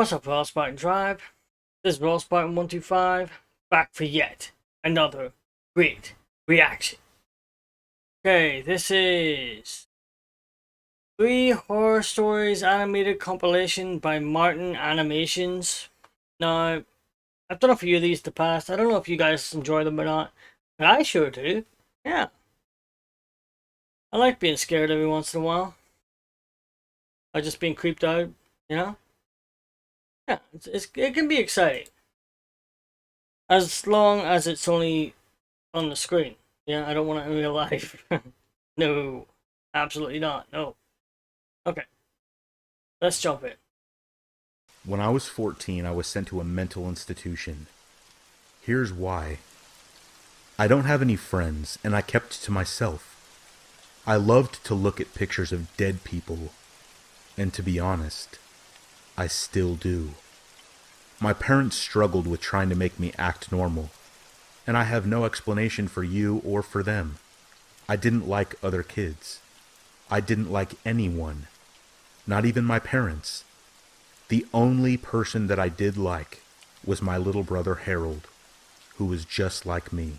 What's up, Raw Spartan Tribe? This is Raw Spartan 125, back for yet another great reaction. Okay, this is 3 Horror Stories animated compilation by Martin Animations. Now, I've done a few of these in the past. I don't know if you guys enjoy them or not, but I sure do. Yeah. I like being scared every once in a while. I just being creeped out, you know? Yeah, it can be exciting. As long as it's only on the screen. Yeah, I don't want it in real life. No, absolutely not. No. Okay, let's jump in. When I was 14, I was sent to a mental institution. Here's why. I don't have any friends, and I kept to myself. I loved to look at pictures of dead people, and to be honest, I still do. My parents struggled with trying to make me act normal, and I have no explanation for you or for them. I didn't like other kids. I didn't like anyone, not even my parents. The only person that I did like was my little brother Harold, who was just like me.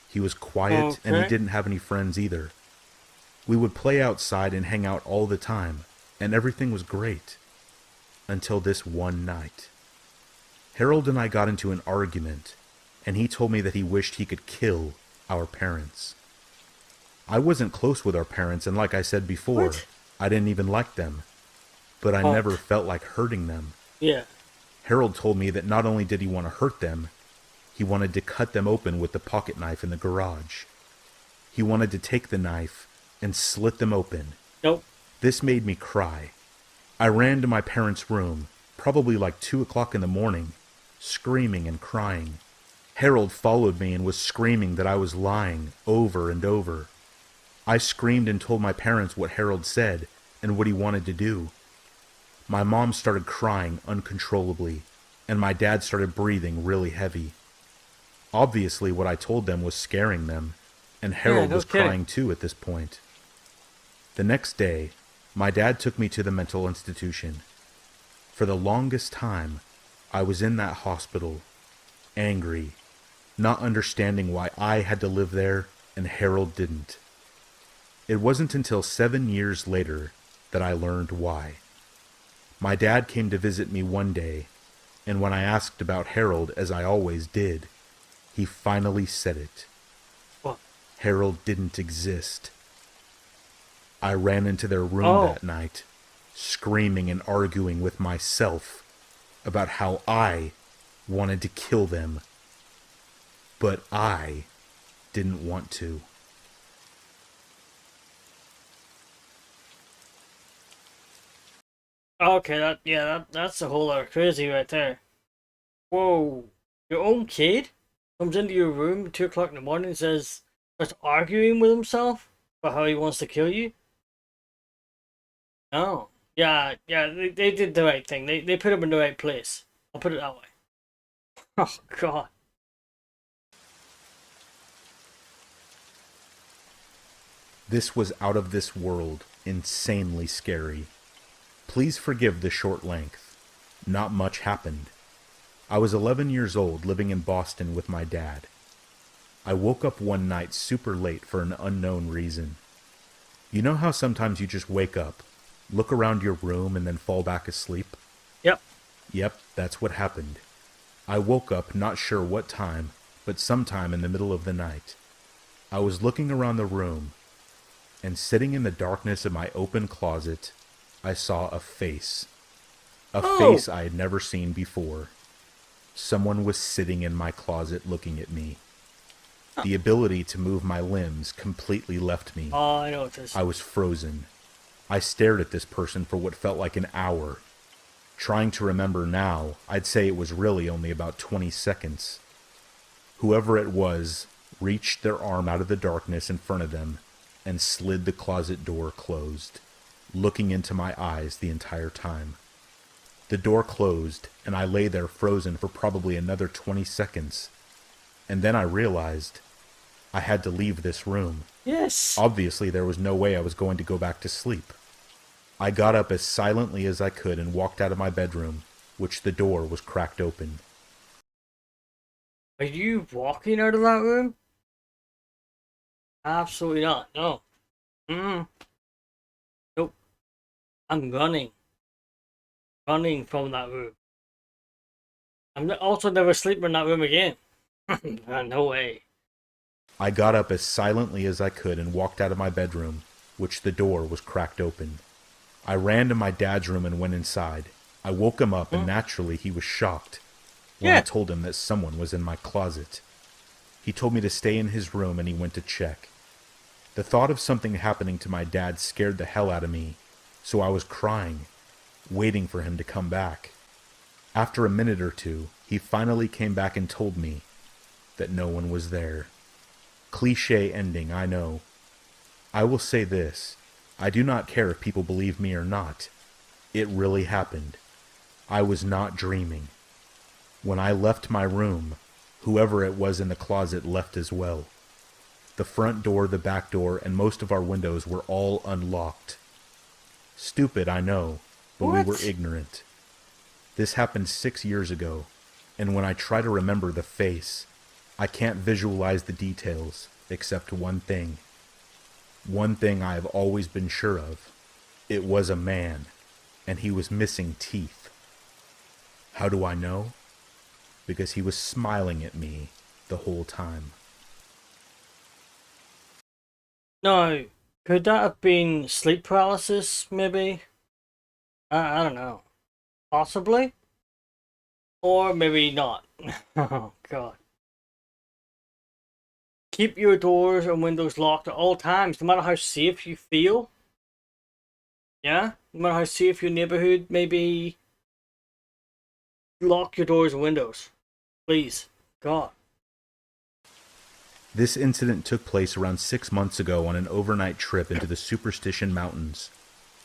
He was quiet, and he didn't have any friends either. We would play outside and hang out all the time, and everything was great. Until this one night. Harold and I got into an argument, and he told me that he wished he could kill our parents. I wasn't close with our parents, and like I said before, I didn't even like them. But I never felt like hurting them. Yeah. Harold told me that not only did he want to hurt them, he wanted to cut them open with the pocket knife in the garage. He wanted to take the knife and slit them open. Nope. This made me cry. I ran to my parents' room, probably like 2 o'clock in the morning, screaming and crying. Harold followed me and was screaming that I was lying over and over. I screamed and told my parents what Harold said and what he wanted to do. My mom started crying uncontrollably, and my dad started breathing really heavy. Obviously, what I told them was scaring them, and Harold was crying too at this point. The next day, my dad took me to the mental institution. For the longest time, I was in that hospital, angry, not understanding why I had to live there and Harold didn't. It wasn't until 7 years later that I learned why. My dad came to visit me one day, and when I asked about Harold, as I always did, he finally said it. What? Harold didn't exist. I ran into their room that night, screaming and arguing with myself about how I wanted to kill them. But I didn't want to. Okay, that's a whole lot of crazy right there. Whoa, your own kid comes into your room at 2 o'clock in the morning and starts arguing with himself about how he wants to kill you? Oh, yeah, they did the right thing. They put him in the right place. I'll put it that way. Oh, God. This was out of this world, insanely scary. Please forgive the short length. Not much happened. I was 11 years old, living in Boston with my dad. I woke up one night super late for an unknown reason. You know how sometimes you just wake up, look around your room, and then fall back asleep? Yep. Yep, that's what happened. I woke up not sure what time, but sometime in the middle of the night. I was looking around the room, and sitting in the darkness of my open closet, I saw a face. A face I had never seen before. Someone was sitting in my closet looking at me. The ability to move my limbs completely left me. Oh, I know what this is. I was frozen. I stared at this person for what felt like an hour. Trying to remember now, I'd say it was really only about 20 seconds. Whoever it was reached their arm out of the darkness in front of them and slid the closet door closed, looking into my eyes the entire time. The door closed, and I lay there frozen for probably another 20 seconds. And then I realized I had to leave this room. Yes. Obviously, there was no way I was going to go back to sleep. I got up as silently as I could and walked out of my bedroom, which the door was cracked open. Are you walking out of that room? Absolutely not. No. Mm. Nope. I'm running. Running from that room. I'm also never sleeping in that room again. No way. I got up as silently as I could and walked out of my bedroom, which the door was cracked open. I ran to my dad's room and went inside. I woke him up, and naturally he was shocked when I Yeah. told him that someone was in my closet. He told me to stay in his room, and he went to check. The thought of something happening to my dad scared the hell out of me, so I was crying, waiting for him to come back. After a minute or two, he finally came back and told me that no one was there. Cliché ending, I know. I will say this. I do not care if people believe me or not. It really happened. I was not dreaming. When I left my room, whoever it was in the closet left as well. The front door, the back door, and most of our windows were all unlocked. Stupid, I know, but we were What? ignorant. This happened 6 years ago, and when I try to remember the face, I can't visualize the details except one thing. One thing I have always been sure of. It was a man, and he was missing teeth. How do I know? Because he was smiling at me the whole time. No. Could that have been sleep paralysis, maybe? I don't know. Possibly? Or maybe not. Oh, God. Keep your doors and windows locked at all times, no matter how safe you feel. Yeah? No matter how safe your neighborhood may be, lock your doors and windows. Please. God. This incident took place around 6 months ago on an overnight trip into the Superstition Mountains,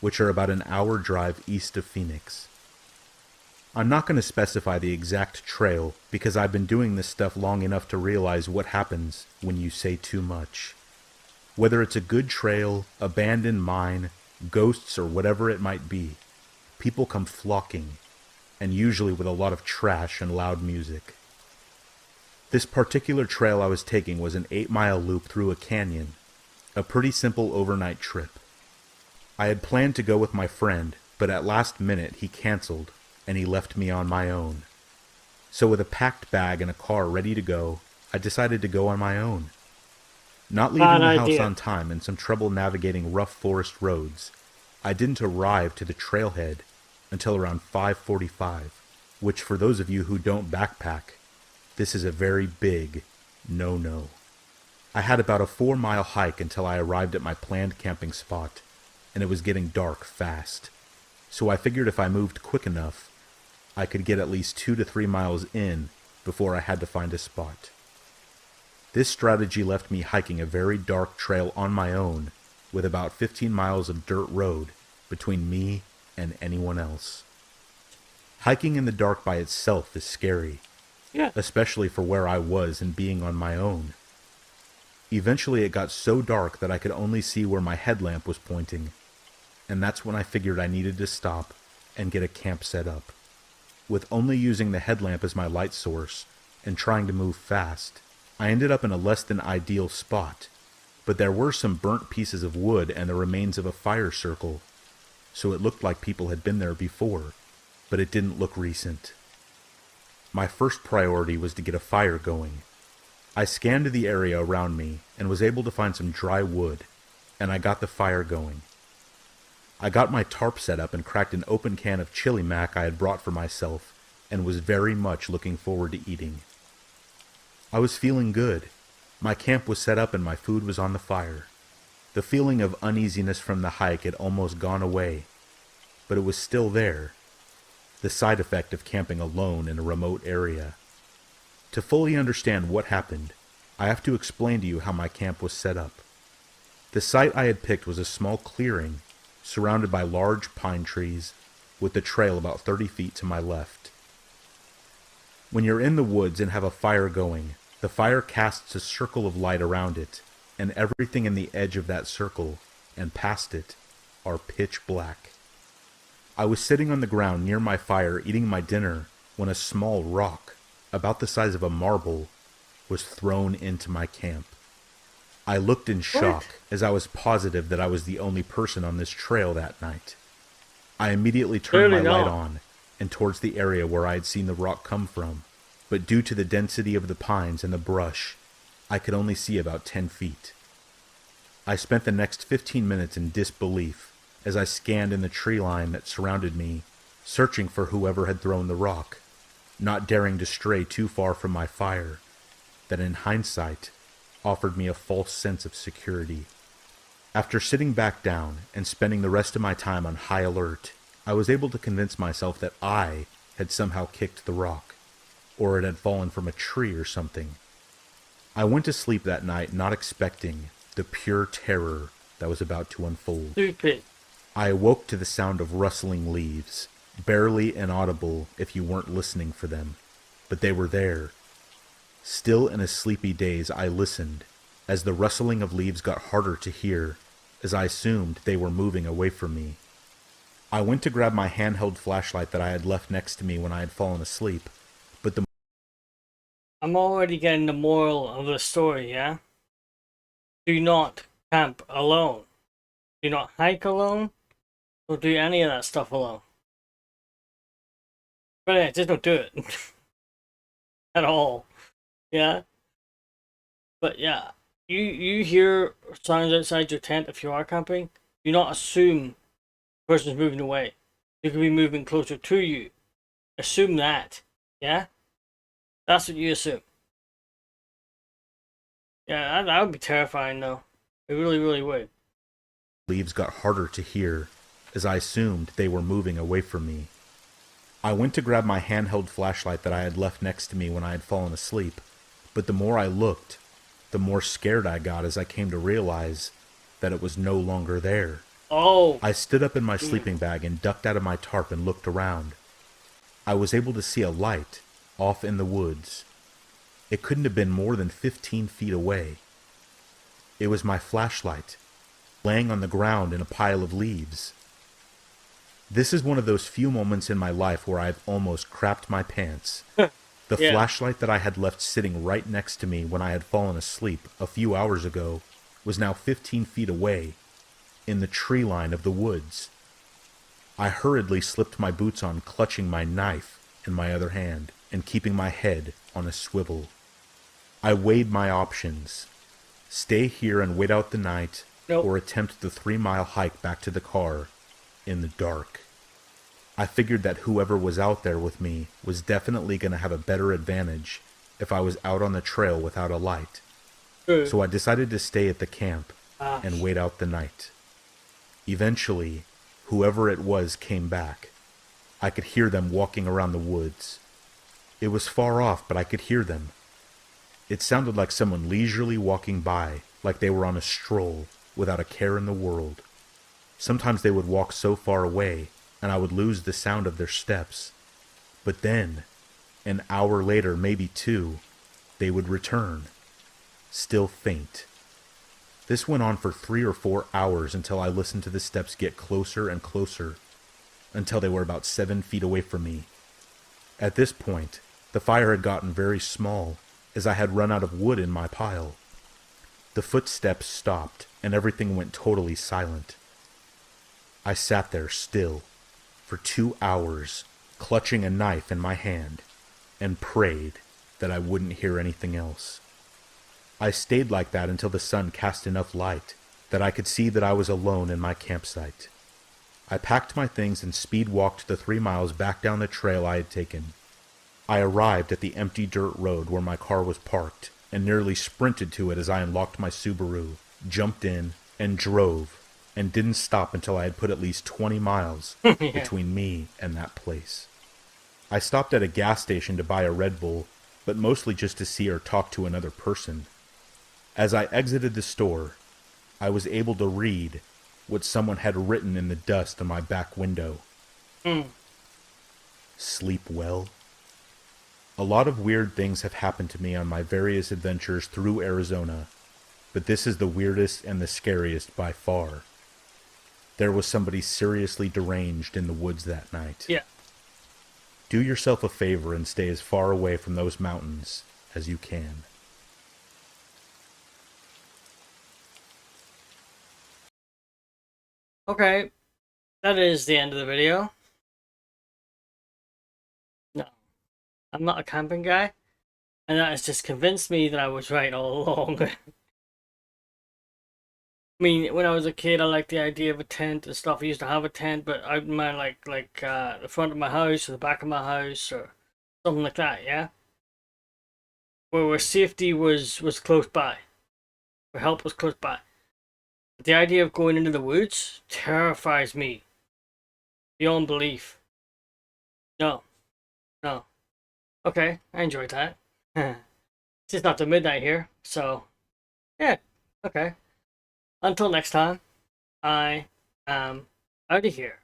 which are about an hour drive east of Phoenix. I'm not going to specify the exact trail because I've been doing this stuff long enough to realize what happens when you say too much. Whether it's a good trail, abandoned mine, ghosts, or whatever it might be, people come flocking, and usually with a lot of trash and loud music. This particular trail I was taking was an 8-mile loop through a canyon, a pretty simple overnight trip. I had planned to go with my friend, but at last minute he canceled, and he left me on my own. So with a packed bag and a car ready to go, I decided to go on my own. Not leaving Bad the house idea. on time and some trouble navigating rough forest roads, I didn't arrive to the trailhead until around 5:45, which for those of you who don't backpack, this is a very big no-no. I had about a 4-mile hike until I arrived at my planned camping spot, and it was getting dark fast. So I figured if I moved quick enough, I could get at least 2 to 3 miles in before I had to find a spot. This strategy left me hiking a very dark trail on my own with about 15 miles of dirt road between me and anyone else. Hiking in the dark by itself is scary, Yeah. especially for where I was and being on my own. Eventually it got so dark that I could only see where my headlamp was pointing, and that's when I figured I needed to stop and get a camp set up. With only using the headlamp as my light source and trying to move fast, I ended up in a less than ideal spot, but there were some burnt pieces of wood and the remains of a fire circle, so it looked like people had been there before, but it didn't look recent. My first priority was to get a fire going. I scanned the area around me and was able to find some dry wood, and I got the fire going. I got my tarp set up and cracked an open can of chili mac I had brought for myself and was very much looking forward to eating. I was feeling good. My camp was set up and my food was on the fire. The feeling of uneasiness from the hike had almost gone away, but it was still there. The side effect of camping alone in a remote area. To fully understand what happened, I have to explain to you how my camp was set up. The site I had picked was a small clearing surrounded by large pine trees, with the trail about 30 feet to my left. When you're in the woods and have a fire going, the fire casts a circle of light around it, and everything in the edge of that circle and past it are pitch black. I was sitting on the ground near my fire eating my dinner when a small rock, about the size of a marble, was thrown into my camp. I looked in shock What? as I was positive that I was the only person on this trail that night. I immediately turned my Clearly light not. on and towards the area where I had seen the rock come from, but due to the density of the pines and the brush, I could only see about 10 feet. I spent the next 15 minutes in disbelief as I scanned in the tree line that surrounded me, searching for whoever had thrown the rock, not daring to stray too far from my fire, that in hindsight offered me a false sense of security. After sitting back down and spending the rest of my time on high alert, I was able to convince myself that I had somehow kicked the rock, or it had fallen from a tree or something. I went to sleep that night not expecting the pure terror that was about to unfold. Stupid. I awoke to the sound of rustling leaves, barely inaudible if you weren't listening for them, but they were there. Still in a sleepy daze, I listened, as the rustling of leaves got harder to hear, as I assumed they were moving away from me. I went to grab my handheld flashlight that I had left next to me when I had fallen asleep, but the I'm already getting the moral of the story, yeah? Do not camp alone. Do not hike alone. Don't do any of that stuff alone. But yeah, just don't do it. At all. Yeah? But yeah. You hear sounds outside your tent if you are camping. Do not assume the person's moving away. They could be moving closer to you. Assume that. Yeah? That's what you assume. Yeah, that would be terrifying though. It really, really would. leaves got harder to hear, as I assumed they were moving away from me. I went to grab my handheld flashlight that I had left next to me when I had fallen asleep, but the more I looked, the more scared I got as I came to realize that it was no longer there. Oh, I stood up in my sleeping bag and ducked out of my tarp and looked around. I was able to see a light off in the woods. It couldn't have been more than 15 feet away. It was my flashlight, laying on the ground in a pile of leaves. This is one of those few moments in my life where I've almost crapped my pants. The yeah. flashlight that I had left sitting right next to me when I had fallen asleep a few hours ago was now 15 feet away, in the tree line of the woods. I hurriedly slipped my boots on, clutching my knife in my other hand and keeping my head on a swivel. I weighed my options. Stay here and wait out the night, Nope. or attempt the 3-mile hike back to the car in the dark. I figured that whoever was out there with me was definitely going to have a better advantage if I was out on the trail without a light. True. So I decided to stay at the camp and wait out the night. Eventually, whoever it was came back. I could hear them walking around the woods. It was far off, but I could hear them. It sounded like someone leisurely walking by, like they were on a stroll, without a care in the world. Sometimes they would walk so far away, and I would lose the sound of their steps. But then, an hour later, maybe 2, they would return, still faint. This went on for 3 or 4 hours until I listened to the steps get closer and closer, until they were about 7 feet away from me. At this point, the fire had gotten very small, as I had run out of wood in my pile. The footsteps stopped, and everything went totally silent. I sat there still, for 2 hours, clutching a knife in my hand, and prayed that I wouldn't hear anything else. I stayed like that until the sun cast enough light that I could see that I was alone in my campsite. I packed my things and speed walked the 3 miles back down the trail I had taken. I arrived at the empty dirt road where my car was parked and nearly sprinted to it as I unlocked my Subaru, jumped in, and drove, and didn't stop until I had put at least 20 miles between me and that place. I stopped at a gas station to buy a Red Bull, but mostly just to see or talk to another person. As I exited the store, I was able to read what someone had written in the dust on my back window. Sleep well. A lot of weird things have happened to me on my various adventures through Arizona, but this is the weirdest and the scariest by far. There was somebody seriously deranged in the woods that night. Yeah. Do yourself a favor and stay as far away from those mountains as you can. Okay. That is the end of the video. No. I'm not a camping guy. And that has just convinced me that I was right all along. I mean, when I was a kid, I liked the idea of a tent and stuff. I used to have a tent, but I meant like the front of my house or the back of my house or something like that. Yeah, where safety was close by, where help was close by. But the idea of going into the woods terrifies me beyond belief. No, no. Okay, I enjoyed that. It's just after midnight here, so yeah. Okay. Until next time, I am out of here.